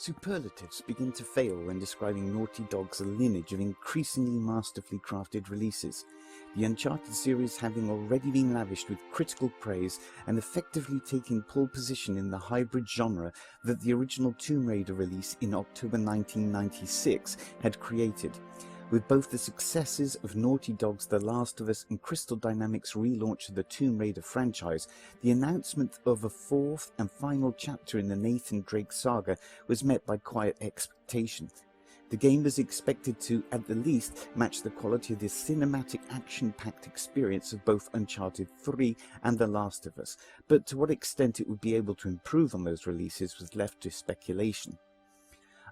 Superlatives begin to fail when describing Naughty Dog's lineage of increasingly masterfully crafted releases, the Uncharted series having already been lavished with critical praise and effectively taking pole position in the hybrid genre that the original Tomb Raider release in October 1996 had created. With both the successes of Naughty Dog's The Last of Us and Crystal Dynamics' relaunch of the Tomb Raider franchise, the announcement of a fourth and final chapter in the Nathan Drake saga was met by quiet expectation. The game was expected to, at the least, match the quality of the cinematic action-packed experience of both Uncharted 3 and The Last of Us, but to what extent it would be able to improve on those releases was left to speculation.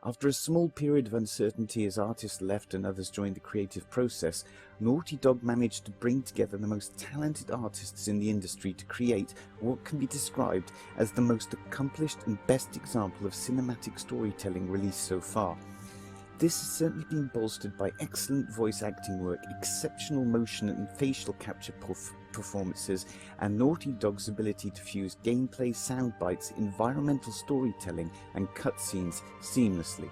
After a small period of uncertainty as artists left and others joined the creative process, Naughty Dog managed to bring together the most talented artists in the industry to create what can be described as the most accomplished and best example of cinematic storytelling released so far. This has certainly been bolstered by excellent voice acting work, exceptional motion and facial capture performances, and Naughty Dog's ability to fuse gameplay, sound bites, environmental storytelling, and cutscenes seamlessly.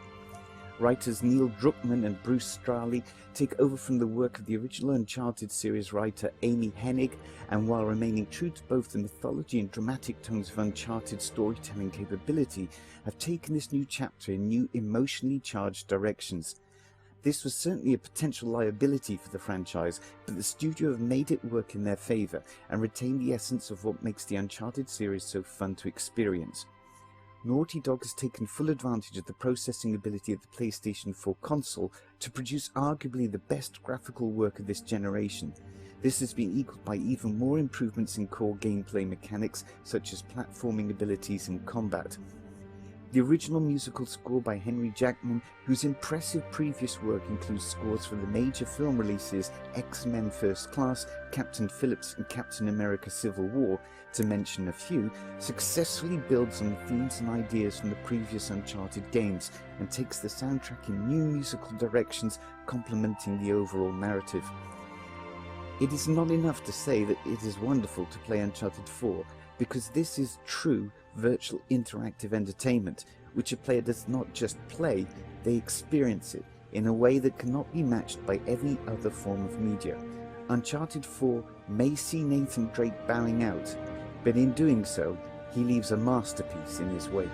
Writers Neil Druckmann and Bruce Straley take over from the work of the original Uncharted series writer Amy Hennig, and while remaining true to both the mythology and dramatic tones of Uncharted storytelling capability, have taken this new chapter in new emotionally charged directions. This was certainly a potential liability for the franchise, but the studio have made it work in their favour and retained the essence of what makes the Uncharted series so fun to experience. Naughty Dog has taken full advantage of the processing ability of the PlayStation 4 console to produce arguably the best graphical work of this generation. This has been equalled by even more improvements in core gameplay mechanics such as platforming abilities and combat. The original musical score by Henry Jackman, whose impressive previous work includes scores for the major film releases X-Men First Class, Captain Phillips and Captain America Civil War, to mention a few, successfully builds on the themes and ideas from the previous Uncharted games and takes the soundtrack in new musical directions, complementing the overall narrative. It is not enough to say that it is wonderful to play Uncharted 4, because this is true virtual interactive entertainment, which a player does not just play, they experience it in a way that cannot be matched by any other form of media. Uncharted 4 may see Nathan Drake bowing out, but in doing so, he leaves a masterpiece in his wake.